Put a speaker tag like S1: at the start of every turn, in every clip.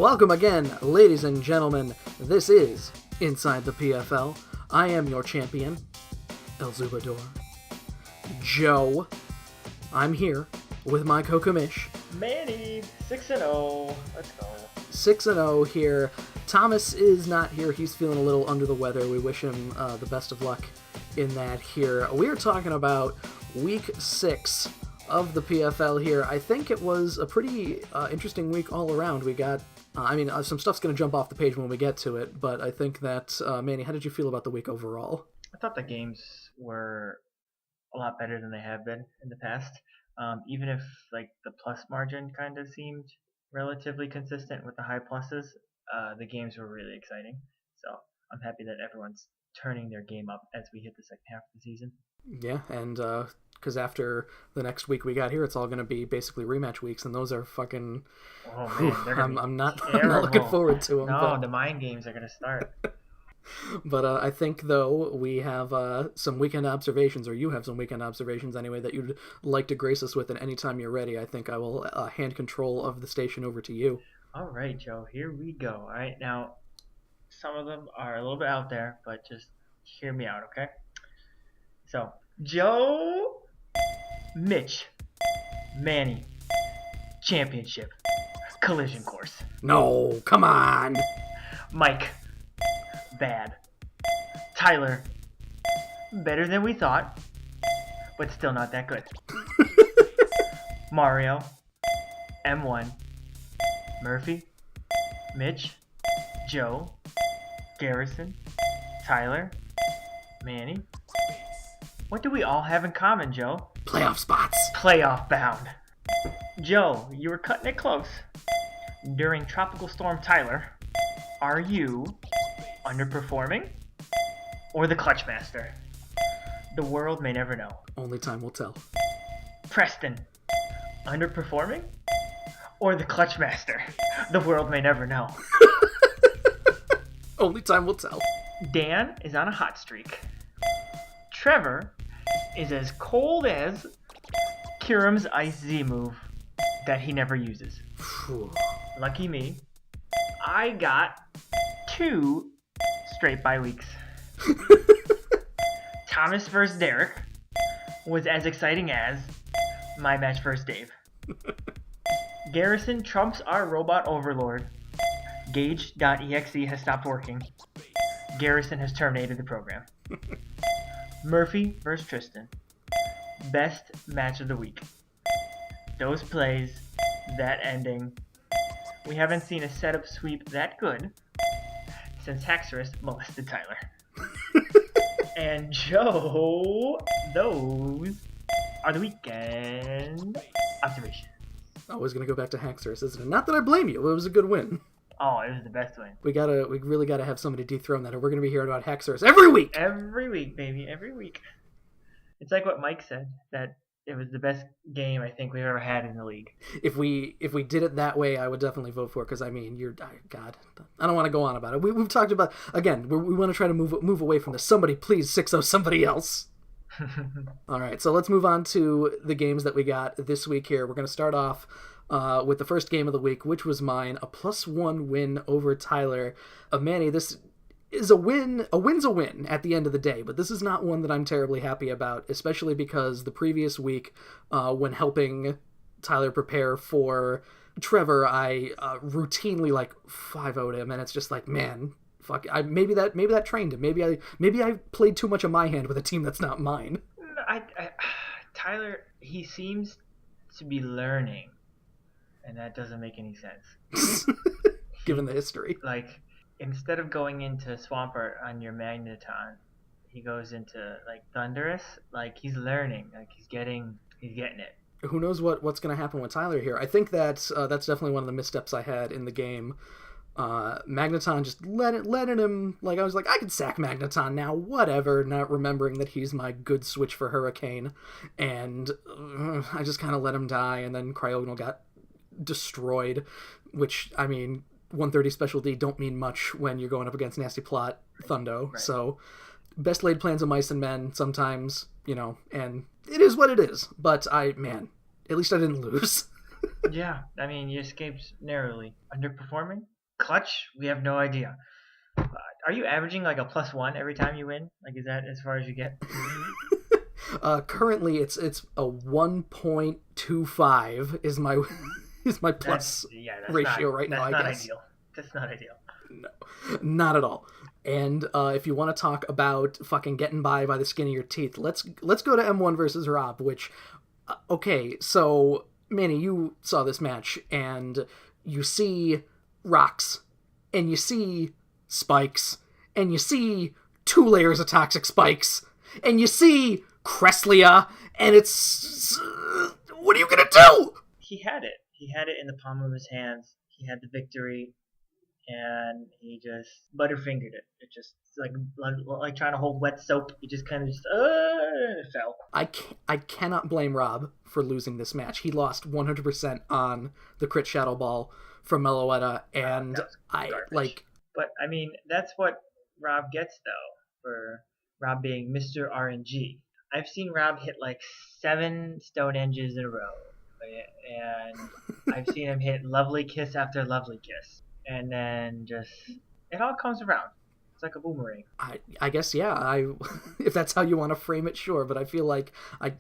S1: Welcome again, ladies and gentlemen. This is Inside the PFL. I am your champion, El Zubador. Joe. I'm here with my co-commish.
S2: Manny, 6-0. Let's go.
S1: 6-0 here. Thomas is not here. He's feeling a little under the weather. We wish him the best of luck in that here. We are talking about Week 6 of the PFL here. I think it was a pretty interesting week all around. We got, some stuff's going to jump off the page when we get to it, but I think that, Manny, how did you feel about the week overall?
S2: I thought the games were a lot better than they have been in the past. Even if the plus margin kind of seemed relatively consistent with the high pluses, the games were really exciting. So I'm happy that everyone's turning their game up as we hit the second half of the season.
S1: Yeah, and because after the next week we got here, it's all going to be basically rematch weeks, and those are fucking...
S2: Oh, man,
S1: I'm not looking forward to them.
S2: No, the mind games are going to start.
S1: But I think, though, we have some weekend observations, or you have some weekend observations anyway, that you'd like to grace us with, and anytime you're ready, I think I will hand control of the station over to you.
S2: All right, Joe, here we go. All right, now, some of them are a little bit out there, but just hear me out, okay? So, Joe, Mitch, Manny, championship, collision course.
S1: No, come on.
S2: Mike, bad. Tyler, better than we thought, but still not that good. Mario, M1, Murphy, Mitch, Joe, Garrison, Tyler, Manny. What do we all have in common, Joe?
S1: Playoff spots.
S2: Playoff bound. Joe, you were cutting it close. During Tropical Storm Tyler, are you underperforming or the clutch master? The world may never know.
S1: Only time will tell.
S2: Preston, underperforming or the clutch master? The world may never know.
S1: Only time will tell.
S2: Dan is on a hot streak. Trevor is as cold as Kiram's Ice Z move that he never uses. Lucky me, I got 2 straight bye weeks. Thomas vs. Derek was as exciting as my match vs. Dave. Garrison trumps our robot overlord. Gage.exe has stopped working. Garrison has terminated the program. Murphy vs. Tristan. Best match of the week. Those plays, that ending. We haven't seen a setup sweep that good since Haxorus molested Tyler. And Joe, those are the weekend observations.
S1: Always going to go back to Haxorus, isn't it? Not that I blame you. It was a good win.
S2: Oh, it was the best win.
S1: We really gotta have somebody dethrone that, or we're gonna be hearing about Haxorus every week.
S2: Every week, baby, every week. It's like what Mike said, that it was the best game I think we've ever had in the league.
S1: If we did it that way, I would definitely vote for it. Because God, I don't want to go on about it. We've talked about again. We want to try to move away from this. Somebody please 6-0 somebody else. All right, so let's move on to the games that we got this week. Here, we're gonna start off with the first game of the week, which was mine, a +1 win over Tyler. Manny, this is a win. A win's a win at the end of the day, but this is not one that I'm terribly happy about, especially because the previous week, when helping Tyler prepare for Trevor, I routinely 5-0'd him, and it's just like, man, fuck. Maybe that trained him. Maybe I played too much of my hand with a team that's not mine.
S2: Tyler, he seems to be learning. And that doesn't make any sense.
S1: Given the history.
S2: Instead of going into Swampert on your Magneton, he goes into, Thunderous. He's learning. He's getting it.
S1: Who knows what's going to happen with Tyler here. I think that's definitely one of the missteps I had in the game. Magneton just letting him, I was like, I can sack Magneton now, whatever, not remembering that he's my good switch for Hurricane. And I just kind of let him die, and then Cryogonal got destroyed, which 130 special D don't mean much when you're going up against Nasty Plot Thundo. Right. So best laid plans of mice and men sometimes, and it is what it is. But at least I didn't lose.
S2: Yeah, you escaped narrowly. Underperforming Clutch, we have no idea. Are you averaging like a +1 every time you win? Like, is that as far as you get?
S1: Currently, it's a 1.25 is my plus ratio right now. I guess
S2: that's not ideal. That's not ideal.
S1: No, not at all. And if you want to talk about fucking getting by the skin of your teeth, let's go to M1 versus Rob. Which, okay, so Manny, you saw this match, and you see rocks, and you see spikes, and you see 2 layers of toxic spikes, and you see Creslia, and it's what are you gonna do?
S2: He had it. He had it in the palm of his hands. He had the victory, and he just butterfingered it. It just like trying to hold wet soap. He just kind of it fell.
S1: I cannot blame Rob for losing this match. He lost 100% on the crit shadow ball from Meloetta, and I like.
S2: But I mean, that's what Rob gets though for Rob being Mr. RNG. I've seen Rob hit like 7 Stonehenges in a row, and I've seen him hit lovely kiss after lovely kiss, and then just it all comes around. It's like a boomerang.
S1: I guess yeah. If that's how you want to frame it, sure. But I feel like I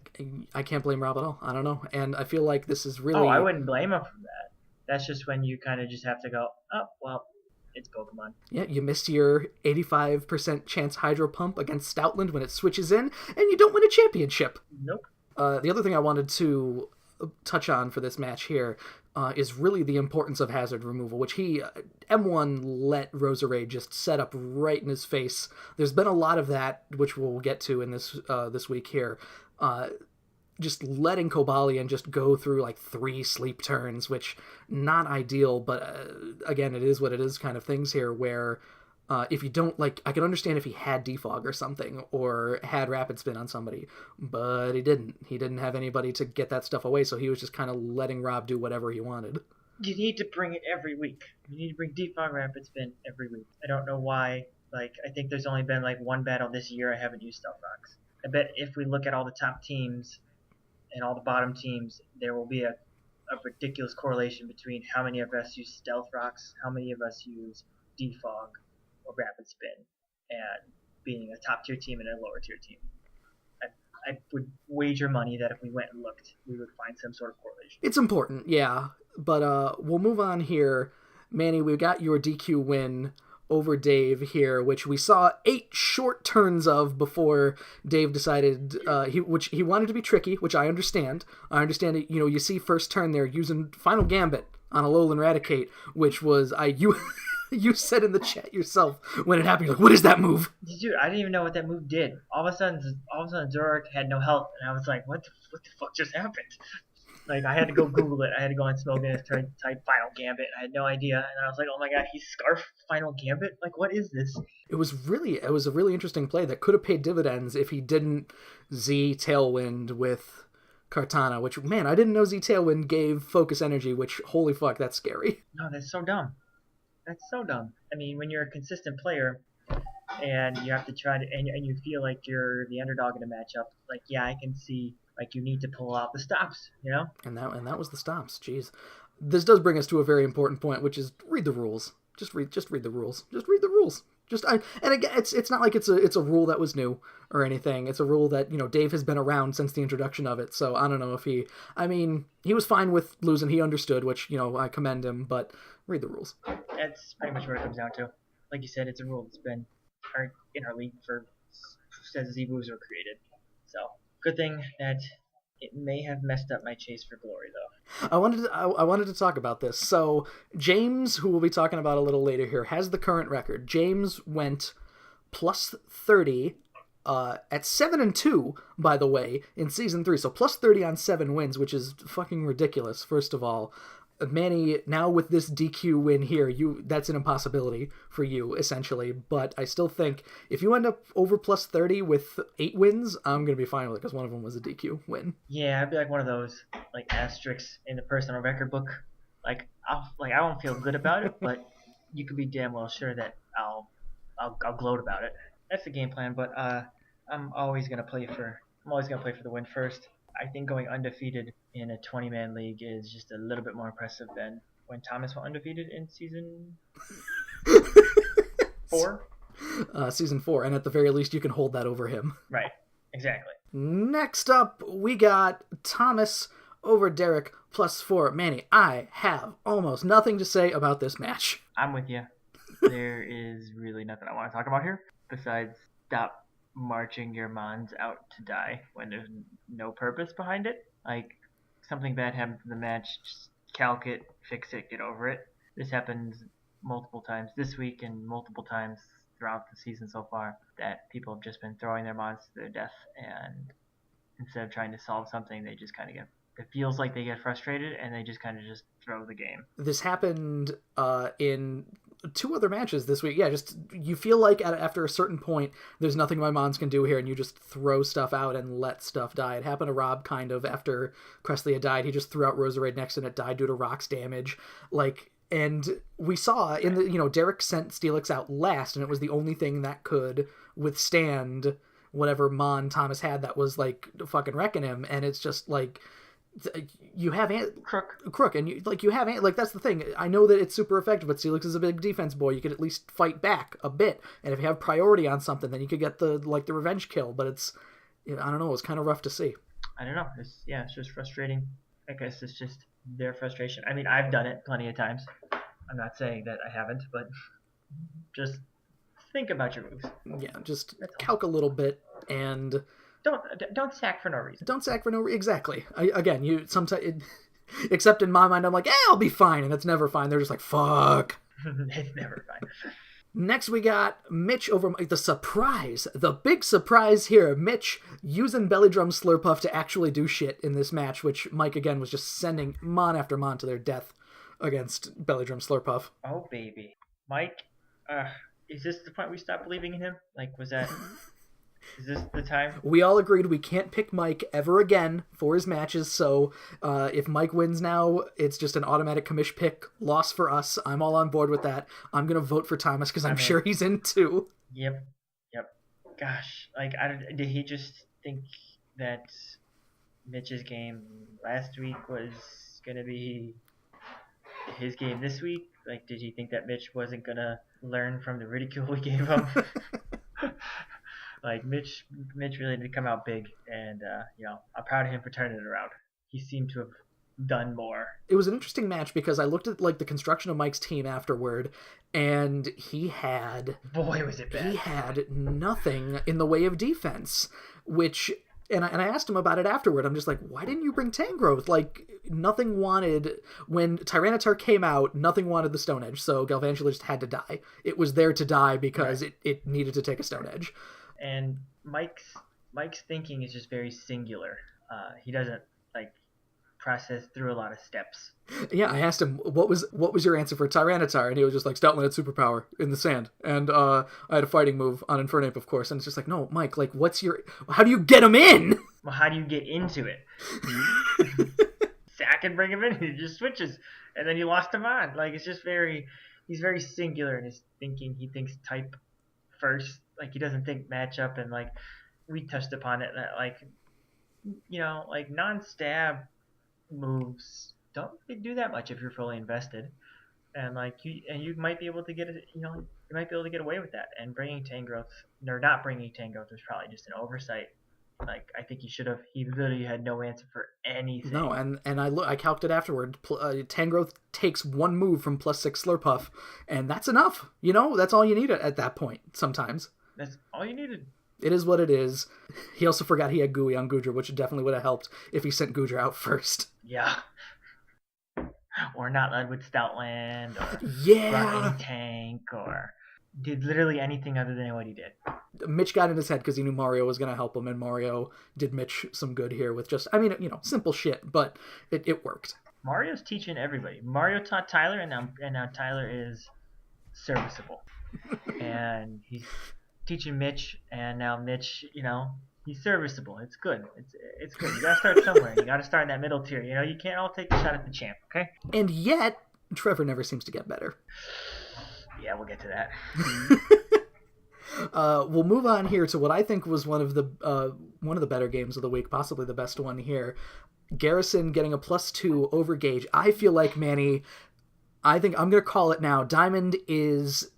S1: can't blame Rob at all. I don't know, and I feel like this is really.
S2: Oh, I wouldn't blame him for that. That's just when you kind of just have to go, oh well, it's Pokemon.
S1: Yeah, you missed your 85% chance Hydro Pump against Stoutland when it switches in, and you don't win a championship.
S2: Nope.
S1: The other thing I wanted to touch on for this match here is really the importance of hazard removal, which M1 let Roserade just set up right in his face. There's been a lot of that, which we'll get to in this week here. Just letting Cobalion just go through like 3 sleep turns, which not ideal, but again, it is what it is kind of things here where if you don't like, I can understand if he had defog or something or had rapid spin on somebody, but he didn't have anybody to get that stuff away. So he was just kind of letting Rob do whatever he wanted.
S2: You need to bring it every week. You need to bring defog rapid spin every week. I don't know why. Like, I think there's only been like 1 battle this year I haven't used Stealth Rocks. I bet if we look at all the top teams and all the bottom teams, there will be a ridiculous correlation between how many of us use Stealth Rocks, how many of us use defog or rapid spin, and being a top tier team and a lower tier team. I would wager money that if we went and looked, we would find some sort of correlation.
S1: It's important, yeah. But we'll move on here. Manny, we got your DQ win over Dave here, which we saw 8 short turns of before Dave decided which he wanted to be tricky, which I understand. I understand it. You know, you see first turn there using Final Gambit on Alolan Raticate, which was you said in the chat yourself when it happened. You're like, what is that move?
S2: Dude, I didn't even know what that move did. All of a sudden, Zoroark had no health, and I was like, what the fuck just happened? Like, I had to go Google it. I had to go on Smogonus, type Final Gambit. I had no idea. And I was like, oh my god, he Scarf Final Gambit? Like, what is this?
S1: It was a really interesting play that could have paid dividends if he didn't Z Tailwind with Kartana, which, man, I didn't know Z Tailwind gave focus energy, which, holy fuck, that's scary.
S2: No, that's so dumb. That's so dumb. I mean, when you're a consistent player and you have to try to, and you feel like you're the underdog in a matchup, like, yeah, I can see, like, you need to pull out the stops, you know?
S1: And that was the stops. Jeez. This does bring us to a very important point, which is read the rules. Just read the rules. Just read the rules. And again, it's not like it's a rule that was new or anything. It's a rule that, you know, Dave has been around since the introduction of it. So I don't know if he was fine with losing. He understood, which, you know, I commend him, but read the rules.
S2: That's pretty much what it comes down to. Like you said, it's a rule that's been in our league since Z moves were created. So good thing that it may have messed up my chase for glory, though.
S1: I wanted to talk about this. So James, who we'll be talking about a little later here, has the current record. James went plus 30 at 7-2, by the way, in season 3. So plus 30 on 7 wins, which is fucking ridiculous. First of all, Manny, now with this DQ win here, that's an impossibility for you, essentially. But I still think if you end up over plus 30 with 8 wins, I'm going to be fine with it because one of them was a DQ win.
S2: Yeah, I'd be like one of those like asterisks in the personal record book. I won't feel good about it, but you could be damn well sure that I'll gloat about it. That's the game plan, but I'm always going to play for the win first. I think going undefeated in a 20-man league is just a little bit more impressive than when Thomas went undefeated in season 4.
S1: Season 4, and at the very least, you can hold that over him.
S2: Right. Exactly.
S1: Next up, we got Thomas over Derek +4. Manny, I have almost nothing to say about this match.
S2: I'm with you. There is really nothing I want to talk about here besides stop marching your mons out to die when there's no purpose behind it. Like, something bad happens in the match, just calc it, fix it, get over it. This happens multiple times this week and multiple times throughout the season so far, that people have just been throwing their mons to their death, and instead of trying to solve something, they just kind of it feels like they get frustrated and they just kind of just throw the game.
S1: This happened in 2 other matches this week. Yeah, just you feel like after a certain point, there's nothing my mons can do here, and you just throw stuff out and let stuff die. It happened to Rob kind of after Cressley had died. He just threw out Roserade next and it died due to Rock's damage. And we saw in the, Derek sent Steelix out last, and it was the only thing that could withstand whatever mon Thomas had that was fucking wrecking him. And it's just you have Crook, and you have that's the thing. I know that it's super effective, but Steelix is a big defense boy. You could at least fight back a bit, and if you have priority on something, then you could get the revenge kill. But it's, I don't know, it's kind of rough to see.
S2: I don't know. It's just frustrating. I guess it's just their frustration. I mean, I've done it plenty of times. I'm not saying that I haven't, but just think about your moves.
S1: Yeah, just calc a little bit and
S2: don't sack for no reason.
S1: Don't sack for no reason. Exactly. You sometimes, except in my mind, I'm like, I'll be fine, and it's never fine. They're just like, fuck.
S2: It's never fine.
S1: Next, we got Mitch over the surprise. The big surprise here. Mitch using Belly Drum Slurpuff to actually do shit in this match, which Mike, again, was just sending mon after mon to their death against Belly Drum Slurpuff.
S2: Oh, baby. Mike, is this the point we stopped believing in him? Is this the time?
S1: We all agreed we can't pick Mike ever again for his matches, so if Mike wins now, it's just an automatic commish pick loss for us. I'm all on board with that. I'm going to vote for Thomas because I'm sure he's in too.
S2: Yep. Gosh, did he just think that Mitch's game last week was going to be his game this week? Did he think that Mitch wasn't going to learn from the ridicule we gave him? Mitch really did come out big, and I'm proud of him for turning it around. He seemed to have done more.
S1: It was an interesting match because I looked at the construction of Mike's team afterward, and he had
S2: was it bad.
S1: He had nothing in the way of defense, which and I asked him about it afterward. I'm just like, why didn't you bring Tangrowth? Nothing wanted when Tyranitar came out. Nothing wanted the Stone Edge, so Galvantula just had to die. It was there to die because it needed to take a Stone Edge.
S2: And Mike's thinking is just very singular. He doesn't process through a lot of steps.
S1: Yeah, I asked him what was your answer for Tyranitar, and he was just like, Stoutland had superpower in the sand, and I had a fighting move on Infernape, of course. And it's just like, no, Mike, how do you get him in?
S2: Well, how do you get into it? Sack and bring him in. He just switches, and then you lost him on. It's just he's very singular in his thinking. He thinks type first. He doesn't think matchup, and we touched upon it that non-stab moves don't really do that much if you're fully invested, and you might be able to get it. You might be able to get away with that. And not bringing Tangrowth was probably just an oversight. I think he should have. He literally had no answer for anything.
S1: No, and I calced it afterward. Tangrowth takes one move from +6 Slurpuff, and that's enough. That's all you need at that point. Sometimes.
S2: That's all you needed.
S1: It is what it is. He also forgot he had Gooey on Goodra, which definitely would have helped if he sent Goodra out first.
S2: Yeah. Or not led with Stoutland, or
S1: yeah,
S2: any tank, or did literally anything other than what he did.
S1: Mitch got in his head because he knew Mario was going to help him, and Mario did Mitch some good here with just, simple shit, but it worked.
S2: Mario's teaching everybody. Mario taught Tyler, and now Tyler is serviceable. And he's teaching Mitch, and now Mitch, he's serviceable. It's good. It's good. You gotta start somewhere. You gotta start in that middle tier. You can't all take a shot at the champ, okay?
S1: And yet, Trevor never seems to get better.
S2: Yeah, we'll get to that.
S1: We'll move on here to what I think was one of the better games of the week, possibly the best one here. Garrison getting a +2 over Gage. I feel like, Manny, I think I'm gonna call it now. Diamond is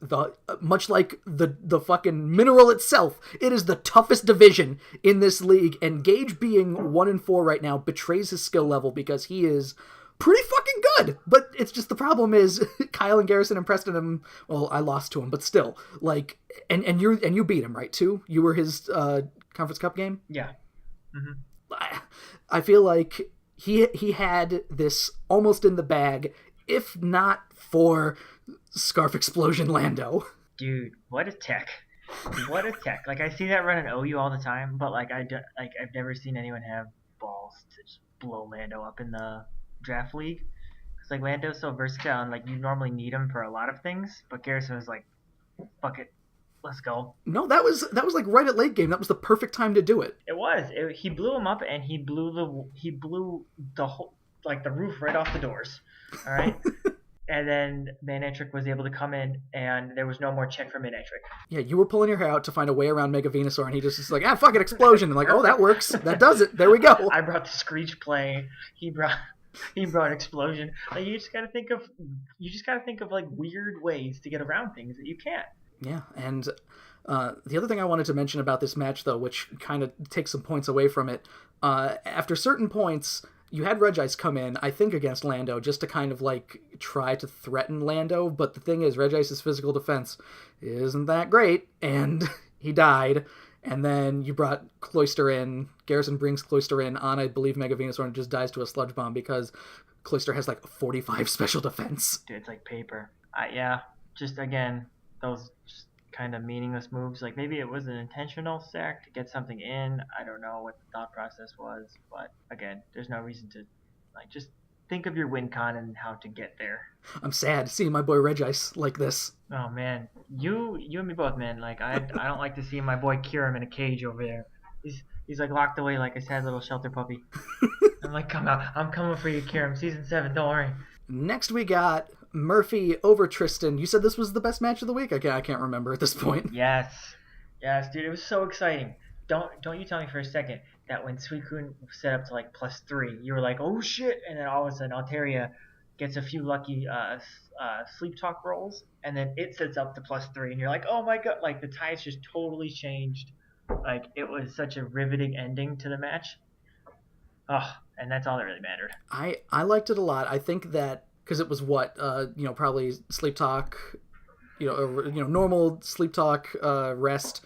S1: much like the fucking mineral itself. It is the toughest division in this league, and Gage being 1-4 right now betrays his skill level because he is pretty fucking good. But it's just the problem is Kyle and Garrison and Preston. Well, I lost to him, but still, like, and you beat him, right? Too. You were his Conference Cup game.
S2: Yeah. Mm-hmm.
S1: I feel like he had this almost in the bag, if not for Scarf Explosion Lando.
S2: Dude, what a tech. What a tech. Like, I see that run in OU all the time, but, like, I've never seen anyone have balls to just blow Lando up in the draft league. Because, like, Lando's so versatile, and, like, you normally need him for a lot of things, but Garrison was like, fuck it, let's go.
S1: No, that was like right at late game. That was the perfect time to do it.
S2: It was. He blew him up, and he blew the whole, like, the roof right off the doors. All right. And then Manny was able to come in, and there was no more check for Manny.
S1: Yeah, you were pulling your hair out to find a way around Mega Venusaur, and he just is like, fuck it, explosion. And like, oh, that works. That does it. There we go.
S2: I brought the Screech play. He brought explosion. Like, you just gotta think of like weird ways to get around things that you can't.
S1: Yeah, and the other thing I wanted to mention about this match, though, which kind of takes some points away from it, after certain points, you had Regice come in, I think, against Lando, just to kind of, like, try to threaten Lando, but the thing is, Regice's physical defense isn't that great, and he died, and then you brought Cloyster in, Garrison brings Cloyster in on, I believe, Mega Venusaur, and just dies to a Sludge Bomb, because Cloyster has, like, 45 special defense.
S2: Dude, it's like paper. Yeah, just, again, those just kind of meaningless moves. Like, maybe it was an intentional sack to get something in. I don't know what the thought process was, but again, there's no reason to, like, just think of your win con and how to get there.
S1: I'm sad seeing my boy Regice like this.
S2: Oh man, you and me both, man. Like, I don't like to see my boy Kiram in a cage over there. He's like locked away like a sad little shelter puppy. I'm like, come out, I'm coming for you, Kiram. Season 7, don't worry.
S1: Next we got Murphy over Tristan. You said this was the best match of the week? I can't remember at this point.
S2: Yes, dude, it was so exciting. Don't you tell me for a second that when Suicune set up to like +3, you were like, oh shit, and then all of a sudden Altaria gets a few lucky sleep talk rolls, and then it sets up to +3, and you're like, oh my god, like the tides just totally changed. Like, it was such a riveting ending to the match. Oh, and that's all that really mattered.
S1: I liked it a lot. I think that because it was probably sleep talk, normal sleep talk, rest,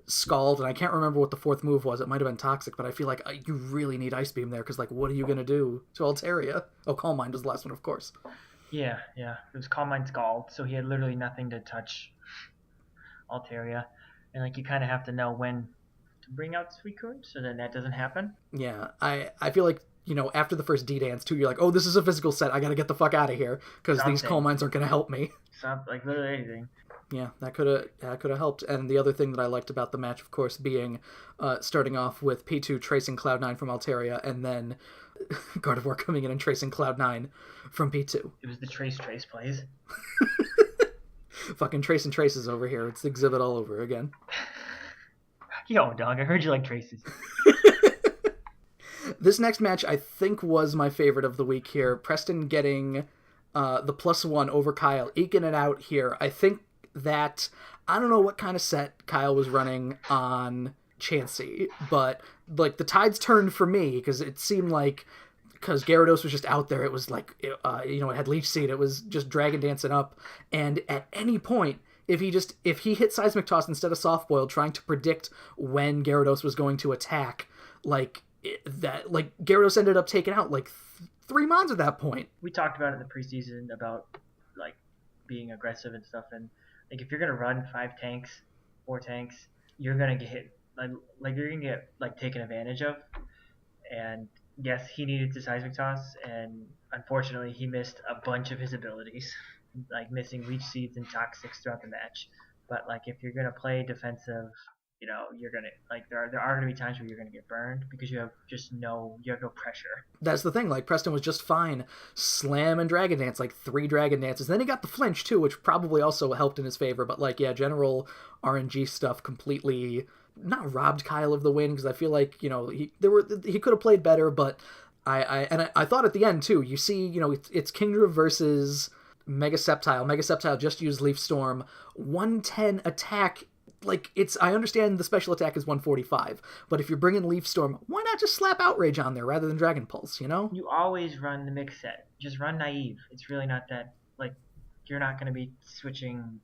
S1: scald, and I can't remember what the fourth move was. It might have been toxic, but I feel like you really need Ice Beam there because, like, what are you gonna do to Altaria? Oh, Calm Mind was the last one, of course.
S2: Yeah, it was Calm Mind Scald, so he had literally nothing to touch Altaria, and like you kind of have to know when to bring out Suicune so then that doesn't happen.
S1: Yeah, I feel like, after the first D-Dance, too, you're like, oh, this is a physical set. I gotta get the fuck out of here because these Calm Minds aren't gonna help me.
S2: Like, literally anything.
S1: Yeah, that could have helped. And the other thing that I liked about the match, of course, being starting off with P2 tracing Cloud9 from Altaria, and then Gardevoir coming in and tracing Cloud9 from P2.
S2: It was the trace plays.
S1: Fucking trace and traces over here. It's the exhibit all over again.
S2: Yo, dog, I heard you like traces.
S1: This next match, I think, was my favorite of the week here. Preston getting the +1 over Kyle, eking it out here. I think that, I don't know what kind of set Kyle was running on Chansey, but like the tides turned for me because it seemed like, because Gyarados was just out there, it was like, it had Leech Seed, it was just Dragon Dancing up, and at any point, if he hit Seismic Toss instead of Soft Boil, trying to predict when Gyarados was going to attack, Gyarados ended up taking out like 3 Mons at that point.
S2: We talked about it in the preseason about like being aggressive and stuff, and like if you're gonna run 4 tanks, you're gonna get hit, like you're gonna get like taken advantage of. And yes, he needed to Seismic Toss, and unfortunately he missed a bunch of his abilities, like missing Leech Seeds and Toxics throughout the match. But like if you're gonna play defensive, you're gonna, like, there are gonna be times where you're gonna get burned because you have no pressure.
S1: That's the thing. Like, Preston was just fine Slam and Dragon Dance, like 3 Dragon Dances. Then he got the flinch too, which probably also helped in his favor. But like, yeah, general RNG stuff completely not robbed Kyle of the win, because I feel like he could have played better. But I thought at the end too. You see, it's Kingdra versus Mega Sceptile. Mega Sceptile just used Leaf Storm. 110 attack. Like, I understand the special attack is 145, but if you're bringing Leaf Storm, why not just slap Outrage on there rather than Dragon Pulse, you know?
S2: You always run the mix set. Just run Naive. It's really not that, like, you're not going to be switching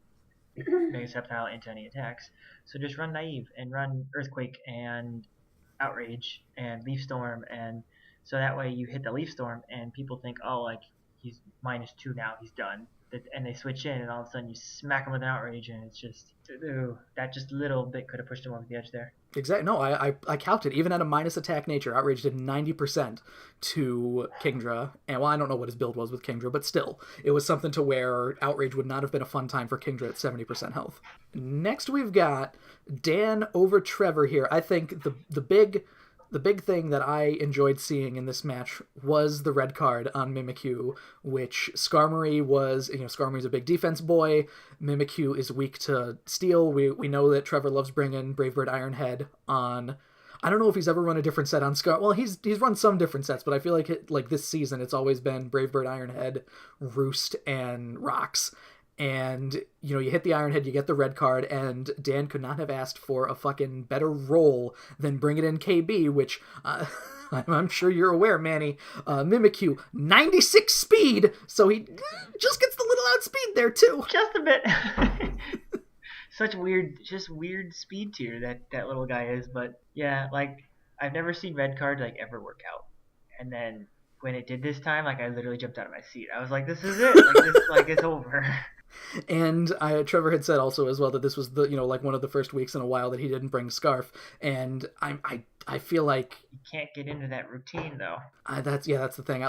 S2: Mega Sceptile into any attacks. So just run Naive and run Earthquake and Outrage and Leaf Storm, and so that way you hit the Leaf Storm and people think, oh, like, he's -2 now, he's done. And they switch in, and all of a sudden you smack him with an Outrage, and it's just, ooh, that just little bit could have pushed him over the edge there.
S1: Exactly. No, I counted. Even at a minus attack nature, Outrage did 90% to Kingdra. And, well, I don't know what his build was with Kingdra, but still, it was something to where Outrage would not have been a fun time for Kingdra at 70% health. Next, we've got Dan over Trevor here. I think the big thing that I enjoyed seeing in this match was the red card on Mimikyu, which Skarmory was, Skarmory's a big defense boy. Mimikyu is weak to steel. We know that Trevor loves bringing Bravebird Ironhead on. I don't know if he's ever run a different set on Scar. Well, he's run some different sets, but I feel like this season it's always been Bravebird Ironhead, Roost, and Rocks. And, you hit the Ironhead, you get the red card, and Dan could not have asked for a fucking better roll than Bring It In KB, which, I'm sure you're aware, Manny, Mimikyu, 96 speed, so he just gets the little outspeed there, too.
S2: Just a bit. Such weird speed tier that little guy is, but yeah, like, I've never seen red card, like, ever work out. And then when it did this time, like, I literally jumped out of my seat. I was like, this is it, like, it's over.
S1: And Trevor had said also as well that this was the like one of the first weeks in a while that he didn't bring Scarf, and I feel like
S2: you can't get into that routine though.
S1: That's the thing.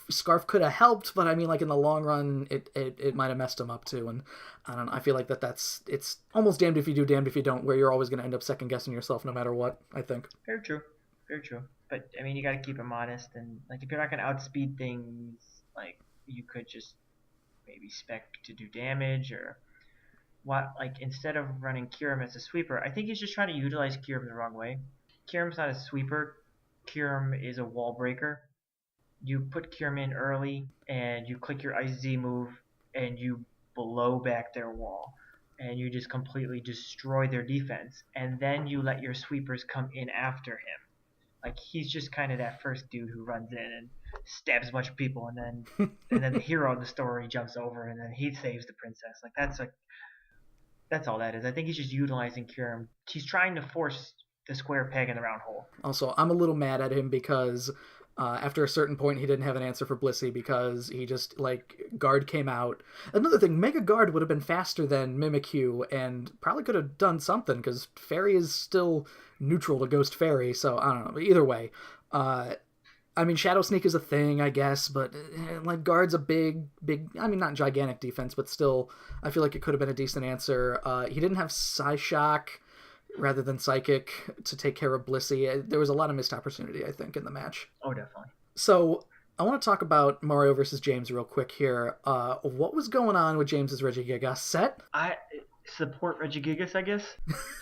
S1: Scarf could have helped, but I mean, like, in the long run, it might have messed him up too. And I don't know. I feel like it's almost damned if you do, damned if you don't, where you're always going to end up second guessing yourself no matter what. I think.
S2: Very true. But I mean, you got to keep him honest, and like if you're not going to outspeed things, like you could just maybe spec to do damage, or what, like instead of running Kyurem as a sweeper, I think he's just trying to utilize Kyurem the wrong way. Kyurem's not a sweeper. Kyurem is a wall breaker. You put Kyurem in early and you click your Ice Z move and you blow back their wall and you just completely destroy their defense, and then you let your sweepers come in after him. Like, he's just kind of that first dude who runs in and stabs a bunch of people, and then the hero of the story jumps over, and then he saves the princess. That's all that is. I think he's just utilizing Kyurem. He's trying to force the square peg in the round hole.
S1: Also, I'm a little mad at him because after a certain point he didn't have an answer for Blissey because he just, like, Guard came out. Another thing, Mega Guard would have been faster than Mimikyu and probably could have done something because Fairy is still neutral to Ghost Fairy, so I don't know. But either way, I mean, Shadow Sneak is a thing, I guess, but like Guard's a big, I mean, not gigantic defense, but still, I feel like it could have been a decent answer. He didn't have Psyshock rather than Psychic to take care of Blissey. There was a lot of missed opportunity, I think, in the match.
S2: Oh, definitely.
S1: So I want to talk about Mario versus James real quick here. What was going on with James's Regigigas set?
S2: I support Regigigas, I guess.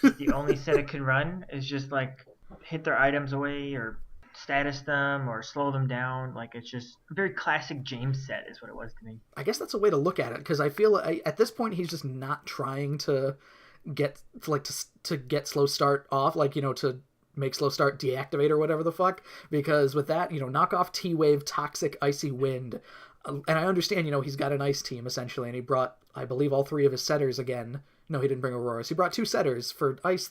S2: The only set it can run is just like hit their items away or status them or slow them down. Like, it's just a very classic James set is what it was to me.
S1: I guess that's a way to look at it, because I feel at this point he's just not trying to get to get slow start off, like, to make slow start deactivate or whatever the fuck, because with that, knock off T-Wave, Toxic, Icy Wind, and I understand, he's got an ice team essentially, and he brought, I believe, all three of his setters again. No, he didn't bring Auroras. He brought two setters for ice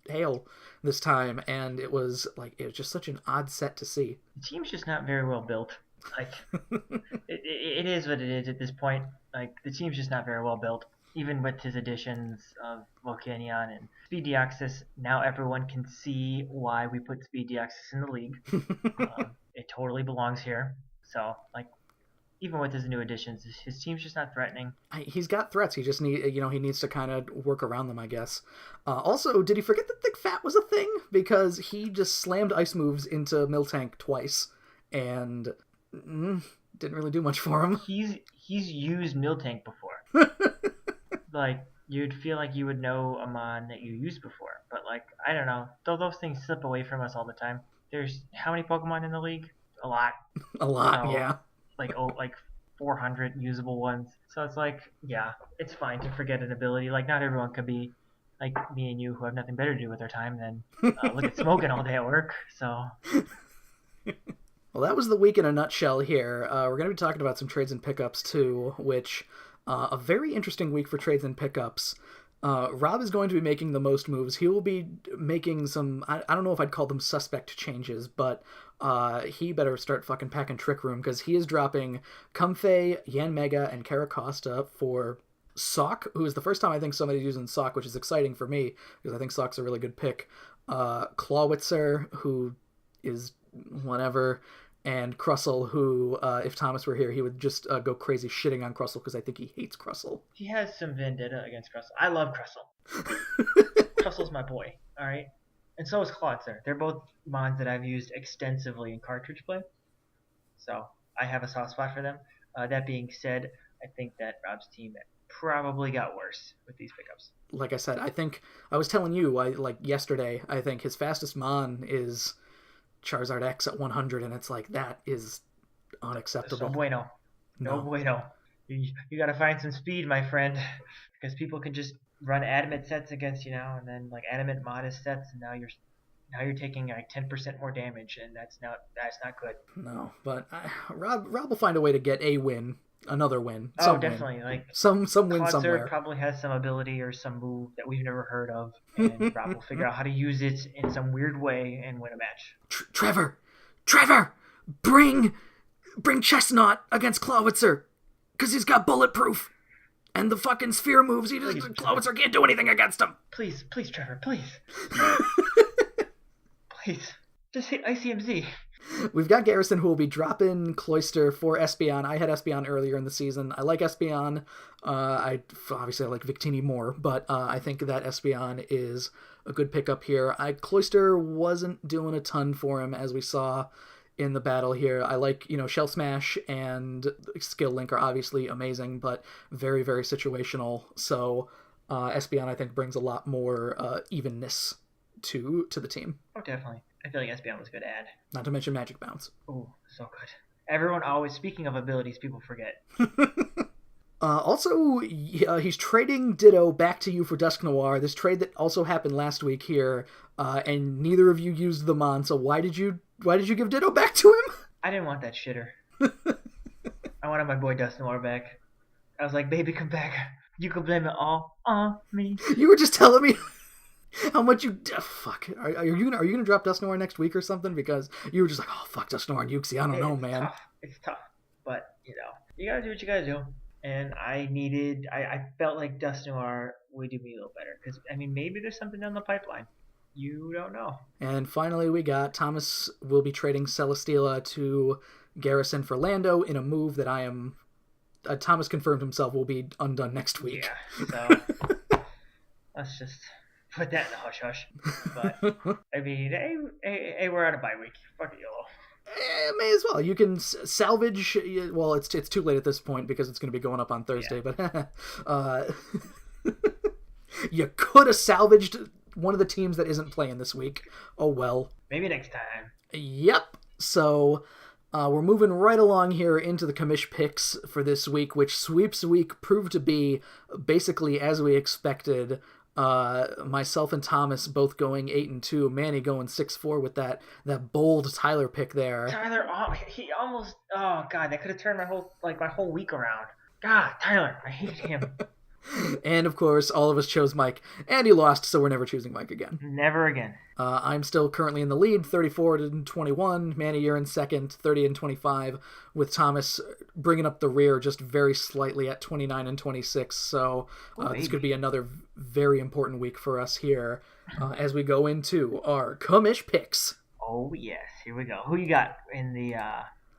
S1: hail this time, and it was just such an odd set to see.
S2: The team's just not very well built. Like, it is what it is at this point. Like, the team's just not very well built. Even with his additions of Volcanion and Speed Deoxys, now everyone can see why we put Speed Deoxys in the league. It totally belongs here. So, like, even with his new additions, his team's just not threatening.
S1: He's got threats. He just he needs to kind of work around them, I guess. Also, did he forget that Thick Fat was a thing? Because he just slammed ice moves into Miltank twice, and didn't really do much for him.
S2: He's used Miltank before. Like, you'd feel like you would know a mon that you used before, but like, I don't know. Those things slip away from us all the time. There's how many Pokemon in the league? A lot.
S1: A lot, yeah.
S2: Like 400 usable ones. So it's like, yeah, it's fine to forget an ability. Like, not everyone could be like me and you who have nothing better to do with their time than look at smoking all day at work. So,
S1: Well, that was the week in a nutshell here. We're going to be talking about some trades and pickups too, which a very interesting week for trades and pickups. Rob is going to be making the most moves. He will be making some, I don't know if I'd call them suspect changes, but he better start fucking packing Trick Room because he is dropping Comfey, Yan Mega, and Caracosta for Sock, who is the first time I think somebody's using Sock, which is exciting for me because I think Sock's a really good pick. Clawitzer, who is whatever, and Crussell, who, if Thomas were here, he would just go crazy shitting on Crussell because I think he hates Crussell.
S2: he has some vendetta against Crussell. I love Crussell. Crussell's my boy, alright? And so is Clawitzer. They're both mons that I've used extensively in cartridge play. So I have a soft spot for them. That being said, I think that Rob's team probably got worse with these pickups.
S1: Like I said, I think, I was telling you, yesterday, I think his fastest mon is Charizard X at 100, and it's like, that is unacceptable.
S2: So bueno. No bueno. You gotta find some speed, my friend, because people can just run adamant sets against you now, and then like adamant modest sets, and now you're taking like 10% more damage, and that's not good.
S1: No, but Rob will find a way to get a win, another win.
S2: Oh, definitely. Win. Like
S1: some win
S2: Clawitzer
S1: somewhere.
S2: Probably has some ability or some move that we've never heard of, and Rob will figure out how to use it in some weird way and win a match.
S1: Trevor, bring Chestnut against Clawitzer, because he's got bulletproof. And the fucking sphere moves, Clawitzer can't do anything against him.
S2: Please, Trevor, please. Please. Just hit ICMZ.
S1: We've got Garrison, who will be dropping Cloyster for Espeon. I had Espeon earlier in the season. I like Espeon. I like Victini more, but I think that Espeon is a good pickup here. Cloyster wasn't doing a ton for him, as we saw in the battle here. I like, Shell Smash and Skill Link are obviously amazing, but very, very situational. So Espeon, I think, brings a lot more evenness to the team.
S2: Oh, definitely. I feel like Espeon was a good add.
S1: Not to mention Magic Bounce.
S2: Oh, so good. Everyone always, speaking of abilities, people forget.
S1: Also, he's trading Ditto back to you for Dusk Noir. This trade that also happened last week here, and neither of you used the Mon, so why did you give Ditto back to him?
S2: I didn't want that shitter. I wanted my boy Dusk Noir back. I was like, baby, come back. You can blame it all on me.
S1: You were just telling me how much you... fuck. Are you gonna drop Dusk Noir next week or something? Because you were just like, oh, fuck Dusk Noir and Yuxi. I don't know, man.
S2: Tough. It's tough. But, you gotta do what you gotta do. And I felt like Dusk Noir would do me a little better. Because, maybe there's something down the pipeline. You don't know.
S1: And finally, we got Thomas will be trading Celesteela to Garrison for Lando in a move that I am... Thomas confirmed himself will be undone next week.
S2: Yeah, so let's just put that in the hush-hush. But, hey, we're on a bye week. Fuck it, YOLO.
S1: May as well. You can salvage... Well, it's too late at this point because it's going to be going up on Thursday,
S2: yeah.
S1: But you could have salvaged one of the teams that isn't playing this week. Oh, well.
S2: Maybe next time.
S1: Yep. So... we're moving right along here into the Commish Picks for this week, which Sweeps Week proved to be basically as we expected. Myself and Thomas both going 8-2, Manny going 6-4 with that bold Tyler pick there.
S2: Tyler, he almost, oh god, that could have turned my whole week around. God, Tyler, I hate him.
S1: And of course, all of us chose Mike, and he lost, so we're never choosing Mike again.
S2: Never again.
S1: I'm still currently in the lead, 34-21. Manny, you're in second, 30-25, with Thomas bringing up the rear just very slightly at 29-26. So this could be another very important week for us here as we go into our Commish Picks.
S2: Oh yes, here we go. Who you got in the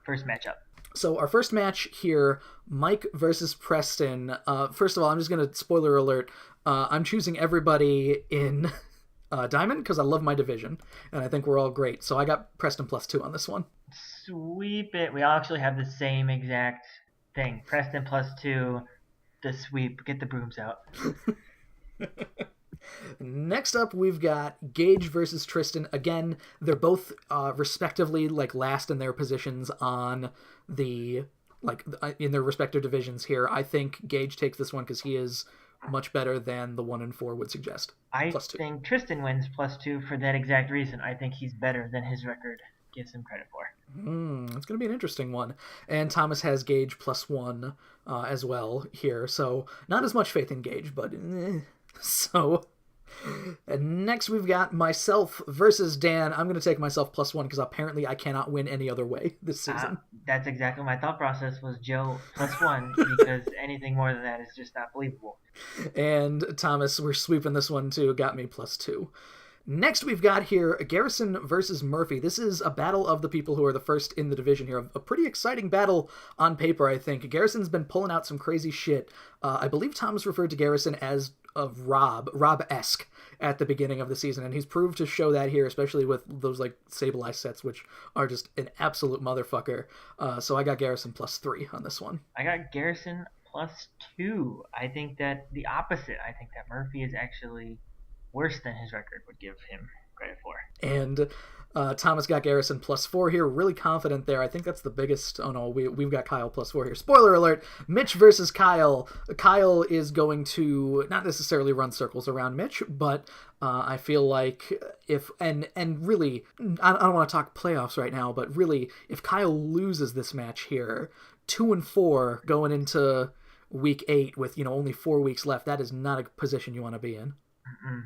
S2: first matchup?
S1: So our first match here, Mike versus Preston. First of all, I'm just going to spoiler alert. I'm choosing everybody in Diamond because I love my division, and I think we're all great. So I got Preston +2 on this one.
S2: Sweep it. We all actually have the same exact thing. Preston +2, the sweep. Get the brooms out.
S1: Next up, we've got Gage versus Tristan. Again, they're both respectively last in their positions on the like in their respective divisions here. I think Gage takes this one because he is much better than the 1-4 would suggest.
S2: I
S1: +2.
S2: think Tristan wins +2 for that exact reason. I think he's better than his record gives him credit for.
S1: It's going to be an interesting one. And Thomas has Gage +1 as well here. So not as much faith in Gage, but so... And next we've got myself versus Dan. I'm going to take myself +1 because apparently I cannot win any other way this season.
S2: That's exactly my thought process was Joe +1 because anything more than that is just not believable.
S1: And Thomas, we're sweeping this one too, got me +2. Next we've got here Garrison versus Murphy. This is a battle of the people who are the first in the division here. A pretty exciting battle on paper, I think. Garrison's been pulling out some crazy shit. I believe Thomas referred to Garrison as Rob-esque at the beginning of the season, and he's proved to show that here, especially with those like stabilized sets, which are just an absolute motherfucker. So I got Garrison +3 on this one.
S2: I got Garrison +2. I think that the opposite. I think that Murphy is actually worse than his record would give him credit for.
S1: And Thomas got Garrison +4 here. Really confident there. I think that's the biggest... Oh no, we've got Kyle +4 here. Spoiler alert, Mitch versus Kyle. Kyle is going to not necessarily run circles around Mitch, but I feel like if... And really, I don't want to talk playoffs right now, but really, if Kyle loses this match here, 2-4 going into week 8 with, only 4 weeks left, that is not a position you want to be in.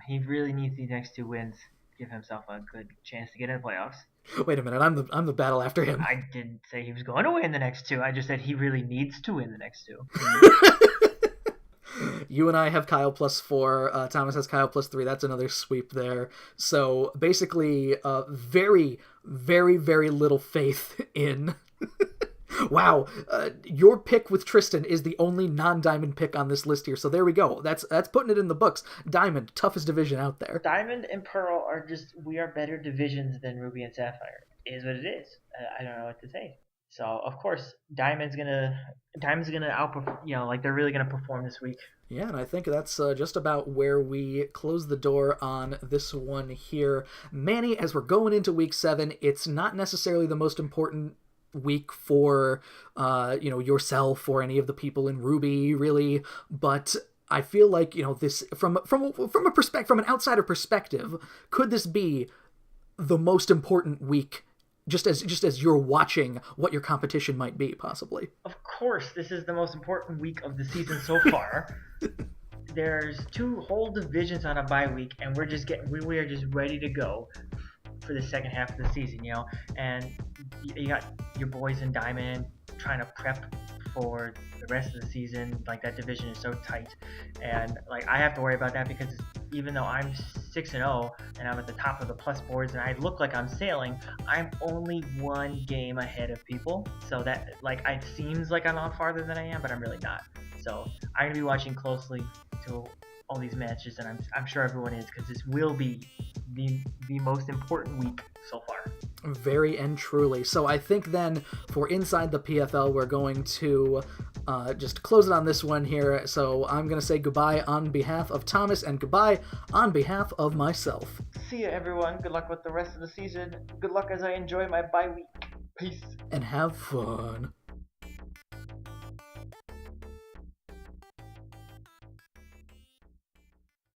S2: He really needs these next 2 wins. Give himself a good chance to get in the playoffs.
S1: Wait a minute, I'm the battle after him.
S2: I didn't say he was going to win the next 2. I just said he really needs to win the next
S1: 2. You and I have Kyle +4. Thomas has Kyle +3. That's another sweep there. So basically, very, very, very little faith in... Wow, your pick with Tristan is the only non-Diamond pick on this list here, so there we go. That's putting it in the books. Diamond, toughest division out there.
S2: Diamond and Pearl we are better divisions than Ruby and Sapphire. It is what it is. I don't know what to say. So, of course, Diamond's gonna outperform, they're really gonna perform this week.
S1: Yeah, and I think that's just about where we close the door on this one here. Manny, as we're going into week 7, it's not necessarily the most important week for yourself or any of the people in Ruby, really, but I feel like this from an outsider perspective, could this be the most important week just as you're watching what your competition might be, possibly?
S2: Of course, this is the most important week of the season so far. There's 2 whole divisions on a bye week, and we are just ready to go for the second half of the season, and you got your boys in Diamond trying to prep for the rest of the season. Like, that division is so tight, and I have to worry about that because even though I'm 6-0 and I'm at the top of the plus boards and I look like I'm sailing, I'm only 1 game ahead of people. So that it seems like I'm out farther than I am, but I'm really not. So I'm gonna be watching closely to all these matches, and I'm sure everyone is, because this will be the most important week so far.
S1: Very and truly. So I think then for Inside the PFL, we're going to just close it on this one here. So I'm going to say goodbye on behalf of Thomas and goodbye on behalf of myself.
S2: See ya, everyone. Good luck with the rest of the season. Good luck as I enjoy my bye week. Peace.
S1: And have fun.